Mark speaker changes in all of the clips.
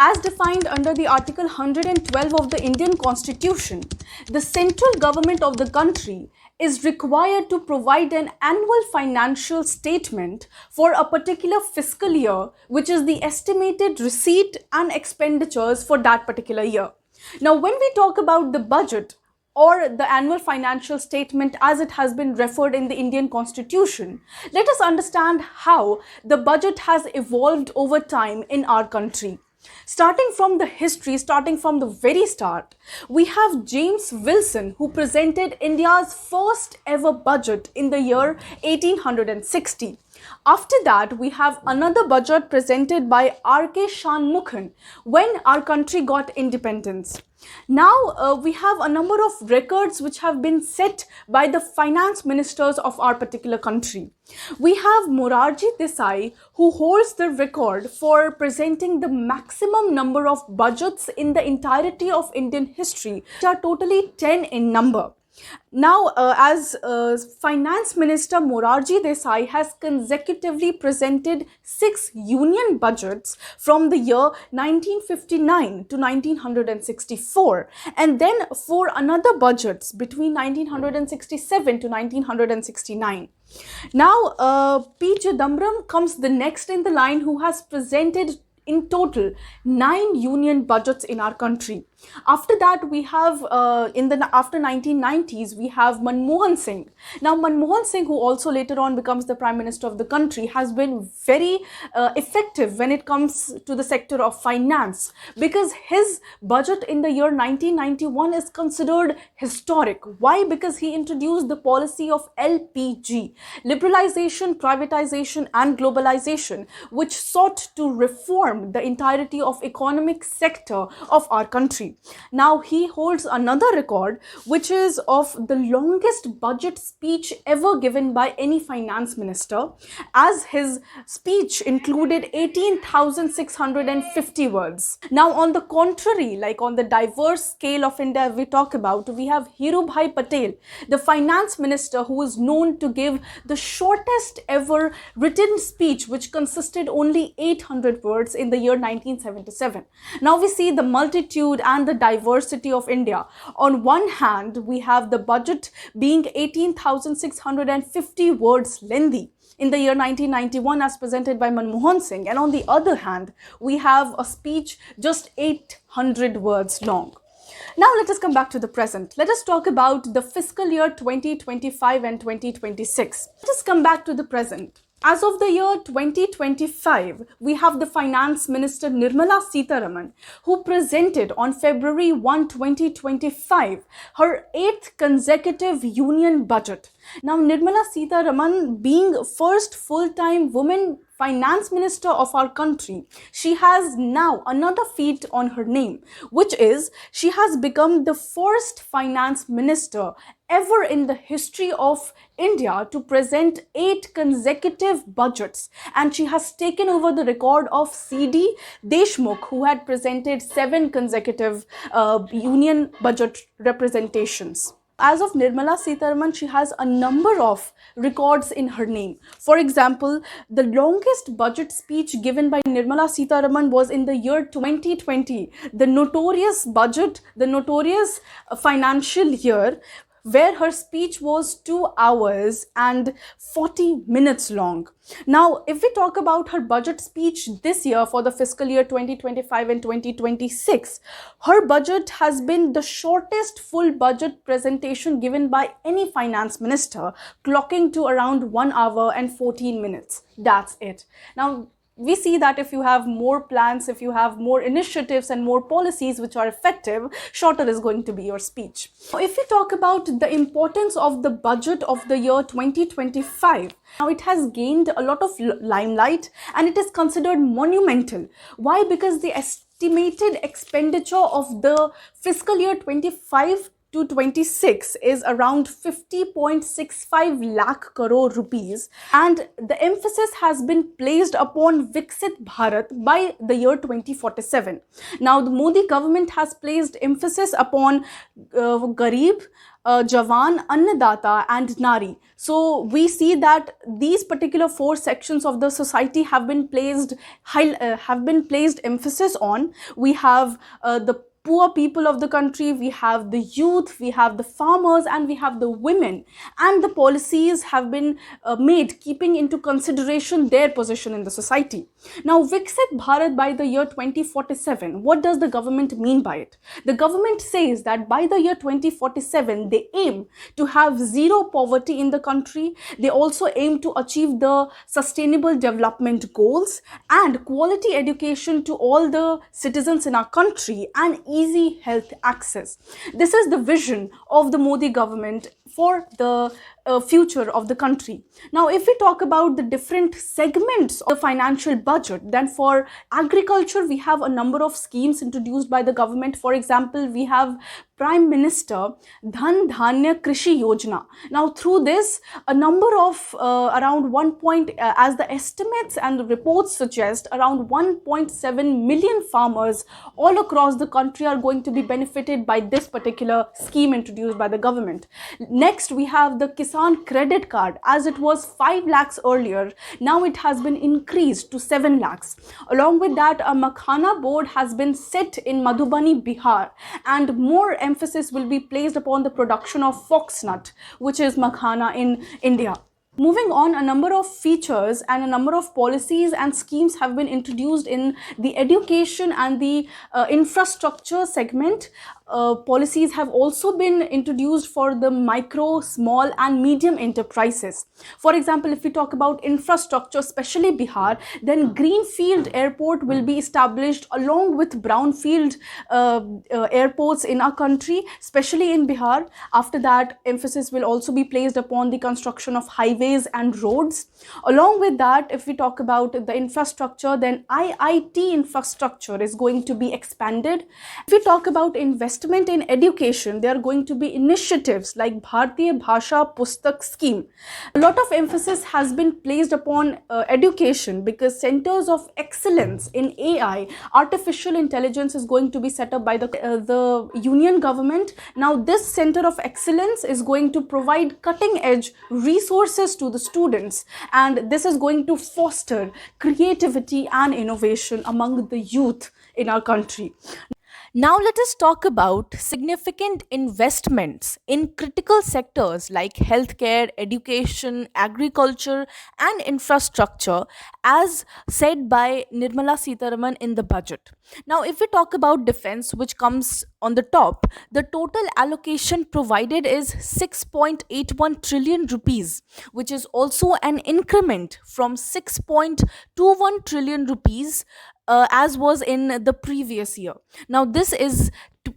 Speaker 1: As defined under the Article 112 of the Indian Constitution, the central government of the country is required to provide an annual financial statement for a particular fiscal year, which is the estimated receipt and expenditures for that particular year. Now, when we talk about the budget, or the annual financial statement as it has been referred in the Indian Constitution, let us understand how the budget has evolved over time in our country. Starting from the history, starting from the very start, we have James Wilson, who presented India's first ever budget in the year 1860. After that, we have another budget presented by R.K. Shanmughan when our country got independence. Now, we have a number of records which have been set by the finance ministers of our particular country. We have Morarji Desai, who holds the record for presenting the maximum number of budgets in the entirety of Indian history, which are totally 10 in number. Now, as Finance Minister, Morarji Desai has consecutively presented 6 union budgets from the year 1959 to 1964, and then 4 another budgets between 1967 to 1969. Now, P. Chidambaram comes the next in the line, who has presented in total 9 union budgets in our country. After that, we have after 1990s, we have Manmohan Singh. Now, Manmohan Singh, who also later on becomes the Prime Minister of the country, has been very effective when it comes to the sector of finance, because his budget in the year 1991 is considered historic. Why? Because he introduced the policy of LPG, liberalization, privatization and globalization, which sought to reform the entirety of economic sector of our country. Now, he holds another record, which is of the longest budget speech ever given by any finance minister, as his speech included 18,650 words. Now, on the contrary, like on the diverse scale of India we talk about, we have Dhirubhai Patel, the finance minister, who is known to give the shortest ever written speech, which consisted only 800 words in the year 1977. Now, we see the multitude and the diversity of India. On one hand, we have the budget being 18,650 words lengthy in the year 1991 as presented by Manmohan Singh, and on the other hand, we have a speech just 800 words long. Now, let us come back to the present. Let us talk about the fiscal year 2025 and 2026. Let us come back to the present. As of the year 2025, we have the Finance Minister Nirmala Sitharaman, who presented on February 1, 2025, her 8th consecutive union budget. Now, Nirmala Sitharaman, being first full-time woman finance minister of our country, she has now another feat on her name, which is she has become the first finance minister ever in the history of India to present 8 consecutive budgets, and she has taken over the record of C.D. Deshmukh, who had presented 7 consecutive union budget representations. As of Nirmala Sitharaman, she has a number of records in her name. For example, the longest budget speech given by Nirmala Sitharaman was in the year 2020, the notorious budget, the notorious financial year, where her speech was 2 hours and 40 minutes long. Now, if we talk about her budget speech this year for the fiscal year 2025 and 2026, her budget has been the shortest full budget presentation given by any finance minister, clocking to around 1 hour and 14 minutes. That's it. Now, we see that if you have more plans, if you have more initiatives and more policies which are effective, shorter is going to be your speech. If we talk about the importance of the budget of the year 2025, now it has gained a lot of limelight and it is considered monumental. Why? Because the estimated expenditure of the fiscal year 25 to 26 is around 50.65 lakh crore rupees, and the emphasis has been placed upon Viksit Bharat by the year 2047. Now, the Modi government has placed emphasis upon Garib, Jawan, Annadata, and Nari. So we see that these particular four sections of the society have been placed emphasis on. We have the poor people of the country, we have the youth, we have the farmers, and we have the women. And the policies have been made keeping into consideration their position in the society. Now, Viksit Bharat by the year 2047, what does the government mean by it? The government says that by the year 2047, they aim to have zero poverty in the country. They also aim to achieve the sustainable development goals and quality education to all the citizens in our country, and easy health access. This is the vision of the Modi government for the future of the country. Now, if we talk about the different segments of the financial budget, then for agriculture, we have a number of schemes introduced by the government. For example, we have Prime Minister Dhan Dhanya Krishi Yojana. Now, through this, a number of around as the estimates and the reports suggest, around 1.7 million farmers all across the country are going to be benefited by this particular scheme introduced by the government. Next, we have the Kisan Credit Card. As it was 5 lakhs earlier, now it has been increased to 7 lakhs. Along with that, a Makhana board has been set in Madhubani, Bihar, and more emphasis will be placed upon the production of foxnut, which is makhana in India. Moving on, a number of features and a number of policies and schemes have been introduced in the education and the infrastructure segment. Policies have also been introduced for the micro, small and medium enterprises. For example, if we talk about infrastructure, especially Bihar, then Greenfield Airport will be established along with Brownfield airports in our country, especially in Bihar. After that, emphasis will also be placed upon the construction of highways and roads. Along with that, if we talk about the infrastructure, then IIT infrastructure is going to be expanded. If we talk about investment in education, there are going to be initiatives like Bharatiya Bhasha Pustak scheme. A lot of emphasis has been placed upon education, because centers of excellence in AI, artificial intelligence, is going to be set up by the union government. Now, this center of excellence is going to provide cutting edge resources to the students, and this is going to foster creativity and innovation among the youth in our country. Now let us talk about significant investments in critical sectors like healthcare, education, agriculture and infrastructure, as said by Nirmala Sitharaman in the budget. Now, if we talk about defense, which comes on the top, the total allocation provided is 6.81 trillion rupees, which is also an increment from 6.21 trillion rupees as was in the previous year. Now, this is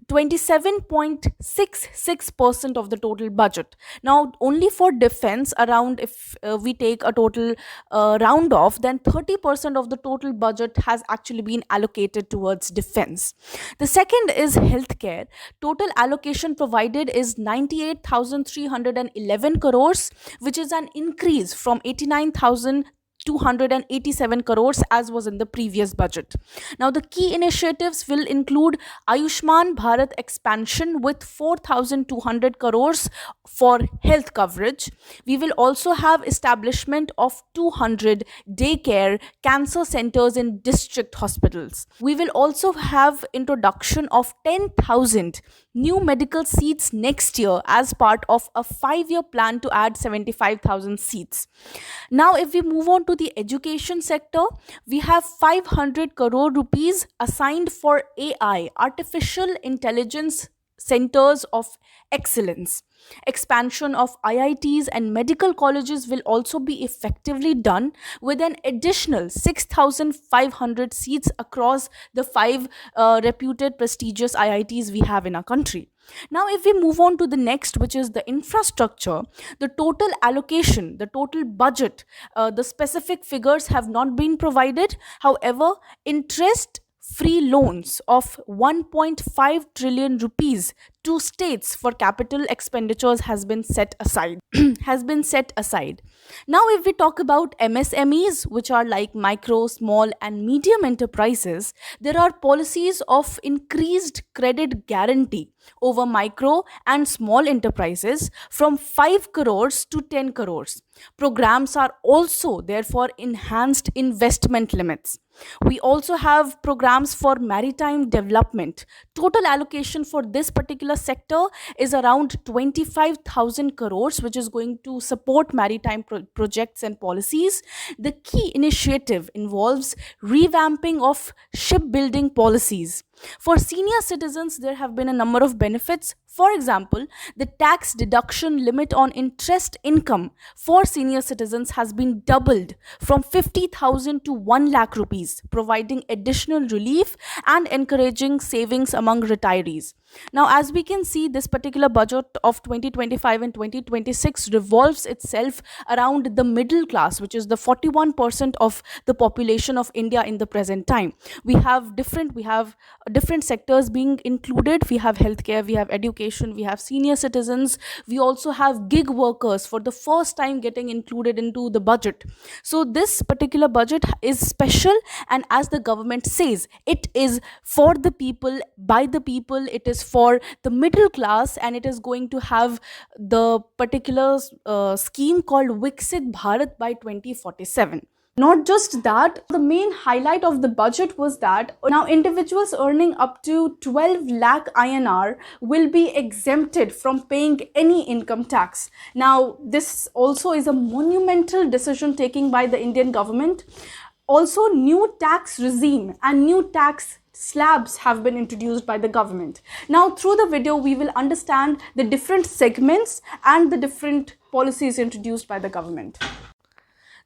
Speaker 1: 27.66% of the total budget. Now, only for defense, around, if we take a total round off, then 30% of the total budget has actually been allocated towards defense. The second is healthcare. Total allocation provided is 98,311 crores, which is an increase from 89,287 crores as was in the previous budget. Now, the key initiatives will include Ayushman Bharat expansion with 4,200 crores for health coverage. We will also have establishment of 200 daycare cancer centers in district hospitals. We will also have introduction of 10,000 new medical seats next year as part of a 5-year plan to add 75,000 seats. Now, if we move on to the education sector, we have 500 crore rupees assigned for AI, artificial intelligence centers of excellence. Expansion of IITs and medical colleges will also be effectively done with an additional 6,500 seats across the 5 reputed prestigious IITs we have in our country. Now, if we move on to the next, which is the infrastructure, the total allocation, the total budget, the specific figures have not been provided. However, interest free loans of 1.5 trillion rupees to states for capital expenditures has been set aside. has been set aside. Now, if we talk about MSMEs, which are like micro, small, and medium enterprises, there are policies of increased credit guarantee over micro and small enterprises from 5 crores to 10 crores. Programs are also therefore enhanced investment limits. We also have programs for maritime development. Total allocation for this particular sector is around 25,000 crores, which is going to support maritime projects and policies. The key initiative involves revamping of shipbuilding policies. For senior citizens, there have been a number of benefits. For example, the tax deduction limit on interest income for senior citizens has been doubled from 50,000 to 1 lakh rupees, providing additional relief and encouraging savings among retirees. Now, as we can see, this particular budget of 2025 and 2026 revolves itself around the middle class, which is the 41% of the population of India in the present time. We have different sectors being included. We have healthcare, we have education, we have senior citizens, we also have gig workers for the first time getting included into the budget. So this particular budget is special, and as the government says, it is for the people, by the people, it is for the middle class, and it is going to have the particular scheme called Viksit Bharat by 2047. Not just that, the main highlight of the budget was that now individuals earning up to 12 lakh INR will be exempted from paying any income tax. Now, this also is a monumental decision taken by the Indian government. Also, new tax regime and new tax slabs have been introduced by the government. Now, through the video, we will understand the different segments and the different policies introduced by the government.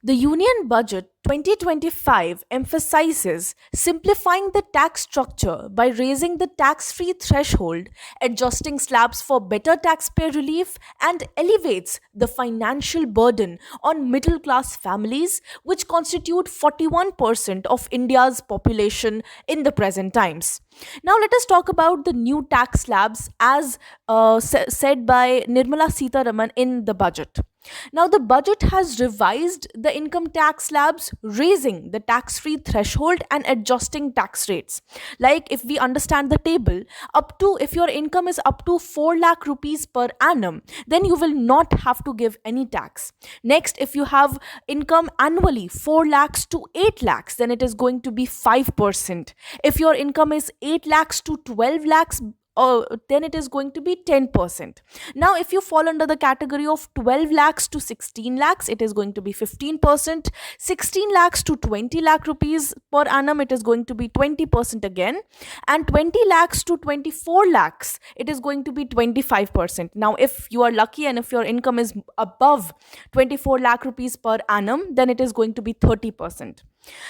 Speaker 1: The Union Budget 2025 emphasizes simplifying the tax structure by raising the tax-free threshold, adjusting slabs for better taxpayer relief, and elevates the financial burden on middle-class families, which constitute 41% of India's population in the present times. Now, let us talk about the new tax slabs as said by Nirmala Sitharaman in the budget. Now, the budget has revised the income tax slabs, raising the tax-free threshold and adjusting tax rates. Like, if we understand the table, up to, if your income is up to 4 lakh rupees per annum, then you will not have to give any tax. Next, if you have income annually 4 lakhs to 8 lakhs, then it is going to be 5%. If your income is 8 lakhs to 12 lakhs, then it is going to be 10%. Now, if you fall under the category of 12 lakhs to 16 lakhs, it is going to be 15%. 16 lakhs to 20 lakh rupees per annum, it is going to be 20% again. And 20 lakhs to 24 lakhs, it is going to be 25%. Now, if you are lucky and if your income is above 24 lakh rupees per annum, then it is going to be 30%.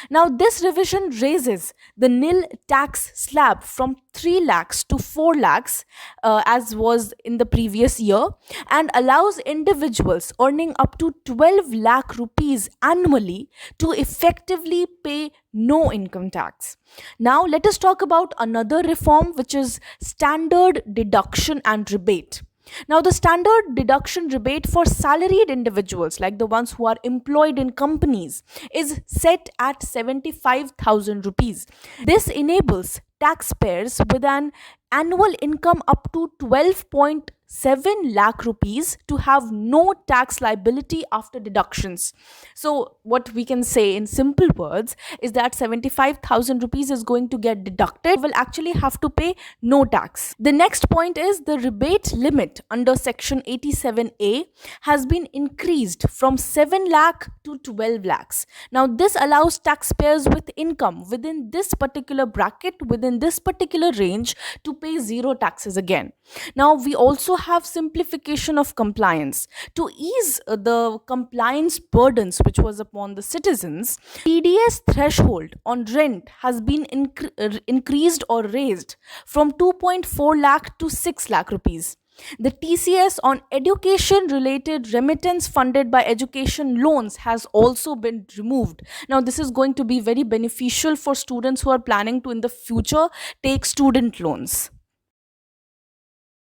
Speaker 1: Now, this revision raises the nil tax slab from 3 lakhs to 4 lakhs as was in the previous year, and allows individuals earning up to 12 lakh rupees annually to effectively pay no income tax. Now, let us talk about another reform, which is standard deduction and rebate. Now, the standard deduction rebate for salaried individuals, like the ones who are employed in companies, is set at 75,000 rupees. This enables taxpayers with an annual income up to 12.7 lakh rupees to have no tax liability after deductions. So, what we can say in simple words is that 75,000 rupees is going to get deducted, will actually have to pay no tax. The next point is the rebate limit under section 87A has been increased from 7 lakh to 12 lakhs. Now, this allows taxpayers with income within this particular bracket, within this particular range, to pay zero taxes again. Now, we also have simplification of compliance. To ease the compliance burdens which was upon the citizens, TDS threshold on rent has been increased or raised from 2.4 lakh to 6 lakh rupees. The TCS on education related remittance funded by education loans has also been removed. Now, this is going to be very beneficial for students who are planning to in the future take student loans.